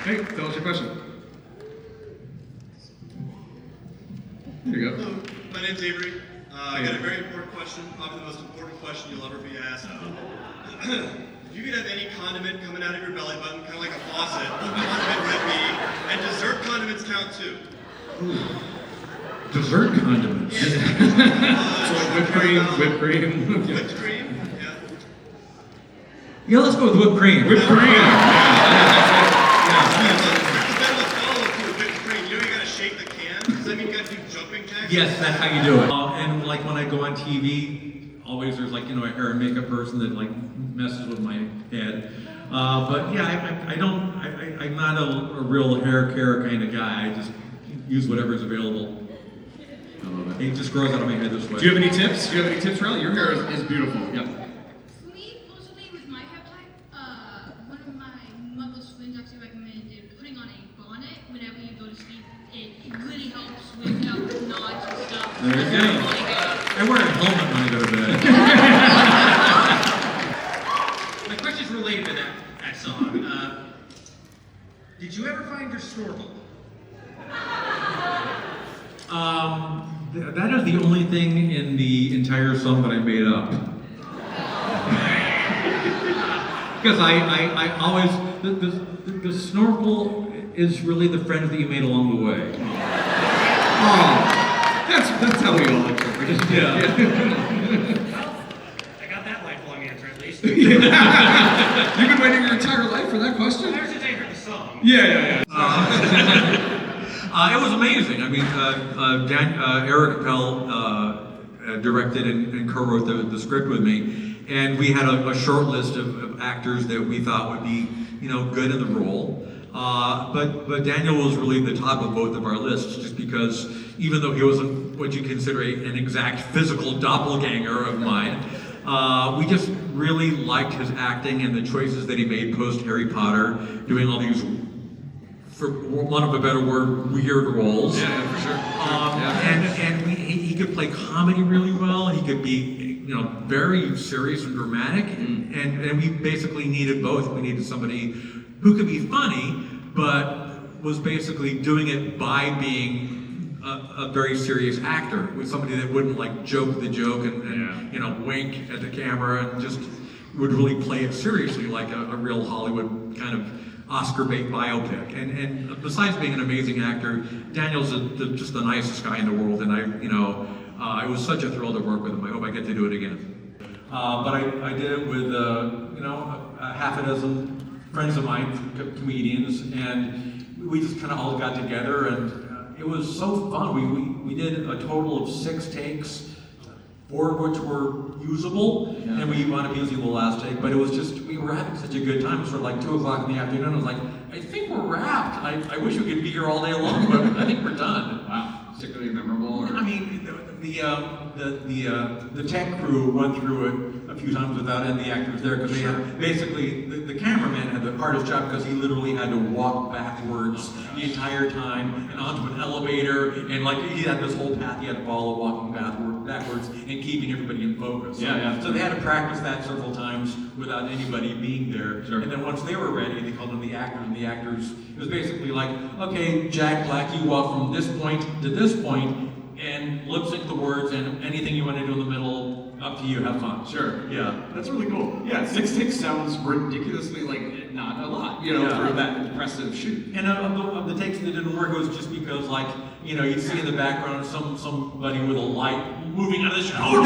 Hey, tell us your question. There you go. Hello, my name's Avery. I got a very important question, probably the most important question you'll ever be asked. If you could have any condiment coming out of your belly button, kind of like a faucet, what condiment would it be? And dessert condiments count too. Ooh. Dessert condiments. Yeah. So whipped cream. Whipped cream? Yeah. Yeah, let's go with whipped cream. Whipped cream. There's a follow-up to a whipped cream. You know you gotta shake the can? Does that mean you gotta do jumping jacks? Yes, that's how you do it. And like when I go on TV, always there's like, a hair and makeup person that like messes with my head. But yeah, I'm not a real hair care kind of guy. I just use whatever's available. I love it. It just grows out of my head this way. Do you have any tips? Riley? Your hair is beautiful. Yep. For me, personally, with my hair type, one of my mother's friends actually recommended putting on a bonnet whenever you go to sleep. It really helps with knots and stuff. There you go. I wear a helmet when I go to bed. My question's related to that song. Did you ever find your snorkel? That is the only thing in the entire song that I made up. Because I always, the snorkel is really the friends that you made along the way. Oh, that's how we all interpret it. Yeah. I got that lifelong answer at least. You've been waiting your entire life for that question? Ever since I heard the song. Yeah. It was amazing. I mean, Eric Appel directed and co-wrote the script with me, and we had a short list of actors that we thought would be, good in the role. But Daniel was really the top of both of our lists, just because even though he wasn't what you consider an exact physical doppelganger of mine, we just really liked his acting and the choices that he made post Harry Potter, doing all these, for want of a better word, weird roles. Yeah, for sure. And he could play comedy really well. He could be, very serious and dramatic. And we basically needed both. We needed somebody who could be funny, but was basically doing it by being a very serious actor, with somebody that wouldn't like joke the joke and wink at the camera and just would really play it seriously like a real Hollywood kind of Oscar bait biopic. And besides being an amazing actor, Daniel's just the nicest guy in the world, and it was such a thrill to work with him. I hope I get to do it again. But I did it with a half a dozen friends of mine, comedians, and we just kind of all got together, and it was so fun. We did a total of 6 takes, 4 of which were usable, and we wound up using the last take, but it was just, we were having such a good time. It was sort of like 2 o'clock in the afternoon. I was like, I think we're wrapped. I wish we could be here all day long, but I think we're done. Wow. Particularly memorable? Or? I mean, the tech crew went through it a few times without any of the actors there, because they had, basically, the cameraman had the hardest job because he literally had to walk backwards the entire time and onto an elevator, and like he had this whole path he had to follow, walking backwards and keeping everybody in focus. So they had to practice that several times without anybody being there. Sure. And then once they were ready, they called in the actors, and the actors, it was basically like, okay, Jack Black, you walk from this point to this point, and lip sync the words, and anything you want to do in the middle, up to you, have fun. Sure. Yeah. That's really cool. Yeah, 6 takes sounds ridiculously like not a lot, for that impressive shoot. And of the takes that didn't work, it was just because, like, you'd see in the background somebody with a light moving out of the shower.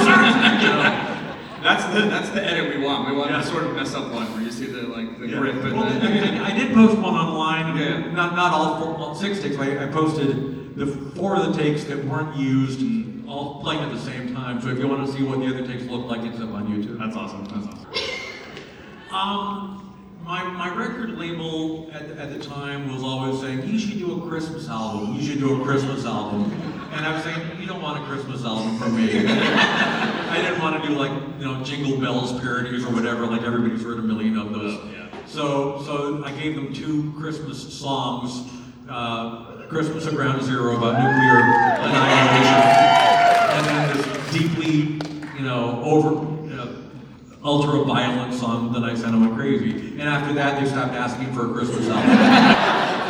That's the edit we want. We want to sort of mess up one where you see the grip. And Well, I did post one online. Yeah. Not all 6 takes. I posted the 4 of the takes that weren't used, all playing at the same time. So if you want to see what the other takes look like, it's up on YouTube. That's awesome. My record label at the time was always saying, you should do a Christmas album. You should do a Christmas album. And I was saying, you don't want a Christmas album from me. I didn't want to do Jingle Bells parodies or whatever, like everybody's heard a million of those. So I gave them 2 Christmas songs, Christmas at Ground Zero about nuclear annihilation, and then this deeply, ultra-violent song, The Night Santa Went Crazy. And after that, they stopped asking for a Christmas album.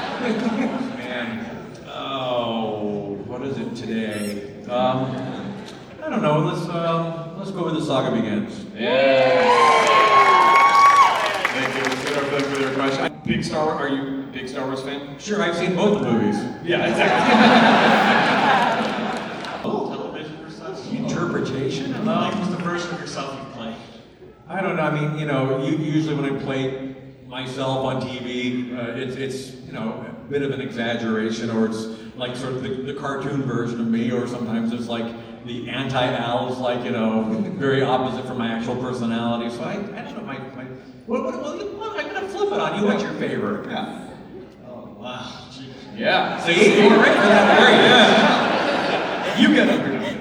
I don't know. Let's go with The Saga Begins. Yeah. Thank you. Let's get our for their question. Big Star Wars. Are you a big Star Wars fan? Sure, I've seen both the movies. Yeah, exactly. Television or such? Interpretation? Like, what's the version of yourself you play? I don't know. I mean, usually when I play myself on TV, it's a bit of an exaggeration, or it's like sort of the cartoon version of me, or sometimes it's like the anti-Al's, like very opposite from my actual personality. So I don't know. I'm gonna flip it on you. What's your favorite? Yeah. Oh, wow. Jeez. Yeah. See, you were right for that. Yeah. You get underdone.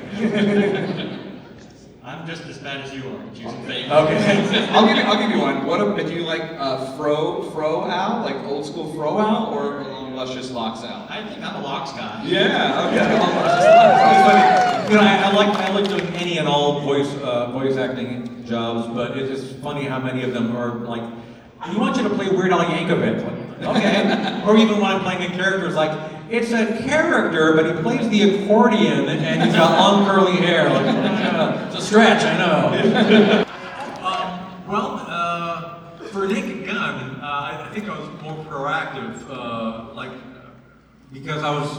I'm just as bad as you are at choosing favorite. Okay. I'll give you one. Do you like Fro Al, like old school Fro Al, or luscious Lox Al? I think I'm a Locks guy. Yeah. Okay. I like doing any and all voice acting jobs, but it's funny how many of them are like, we want you to play Weird Al Yankovic. Like, okay. Or even when I'm playing a character, it's like, it's a character, but he plays the accordion and he's got long curly hair. Like, it's a stretch, I know. For Naked Gun, I think I was more proactive, because I was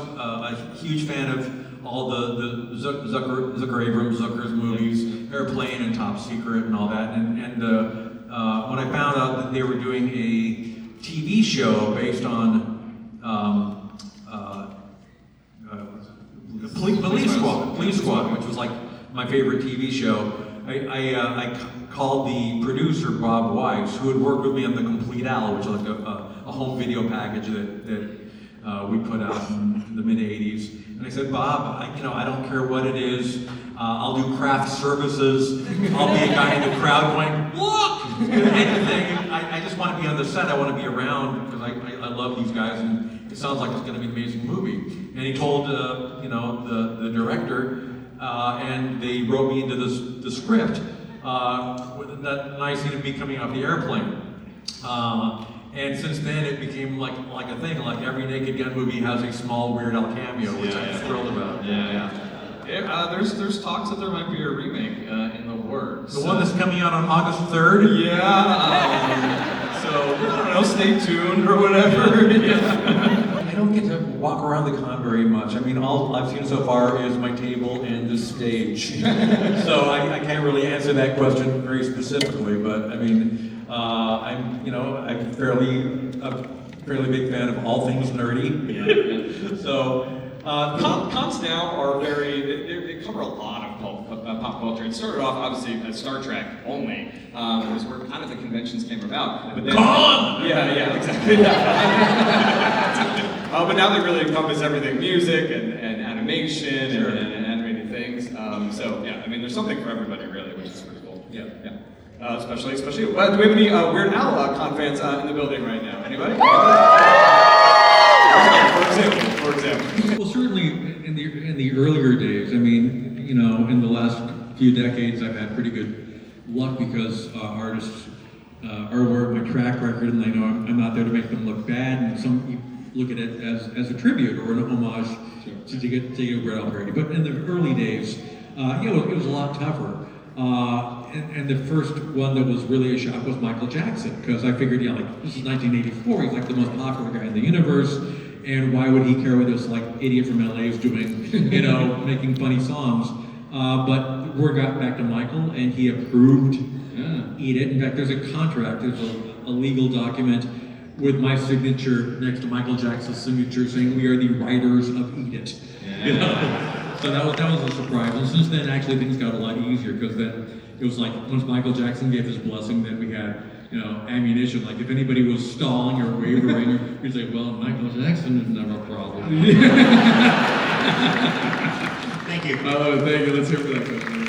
a huge fan of all the Zucker Abrams, Zucker's movies, Airplane and Top Secret and all that. And when I found out that they were doing a TV show based on Police Squad, which was like my favorite TV show, I called the producer, Bob Weiss, who had worked with me on The Complete Al, which is like a home video package that we put out in the mid-'80s. And I said, Bob, I don't care what it is. I'll do craft services. I'll be a guy in the crowd going, look! Anything. I just want to be on the set. I want to be around because I love these guys, and it sounds like it's going to be an amazing movie. And he told the director, and they wrote me into the script. With that nice thing of me coming off the airplane. And since then, it became like a thing. Like every Naked Gun movie has a small Weird Al cameo, which I'm thrilled about. There's talks that there might be a remake in the works. The one that's coming out on August 3rd? Yeah. So, I don't know, stay tuned or whatever. I don't get to walk around the con very much. I mean, all I've seen so far is my table and the stage. So I can't really answer that question very specifically, but I mean, I'm a fairly big fan of all things nerdy. So, cons now are they cover a lot of pop culture. It started off obviously as Star Trek only, was where kind of the conventions came about. But then, yeah, exactly. But now they really encompass everything: music and animation and animated things. I mean, there's something for everybody really, which is pretty cool. Yeah. Especially. Do we have any Weird Al con fans in the building right now? Anybody? For example. Well, certainly in the earlier days. I mean, in the last few decades, I've had pretty good luck because artists are aware of my track record, and they know I'm not there to make them look bad. And some look at it as a tribute or an homage to get Weird Al parody. But in the early days, it was a lot tougher. And the first one that was really a shock was Michael Jackson, because I figured, this is 1984, he's like the most popular guy in the universe, and why would he care what this idiot from LA is doing, making funny songs? But word got back to Michael, and he approved Eat It. In fact, there's a contract, there's a legal document with my signature next to Michael Jackson's signature saying we are the writers of Eat It. So that was a surprise. And since then, actually, things got a lot easier, because then it was like once Michael Jackson gave his blessing, then we had, ammunition. Like if anybody was stalling or wavering, we'd say, well, Michael Jackson is never a problem. Thank you. Thank you. Let's hear for that question.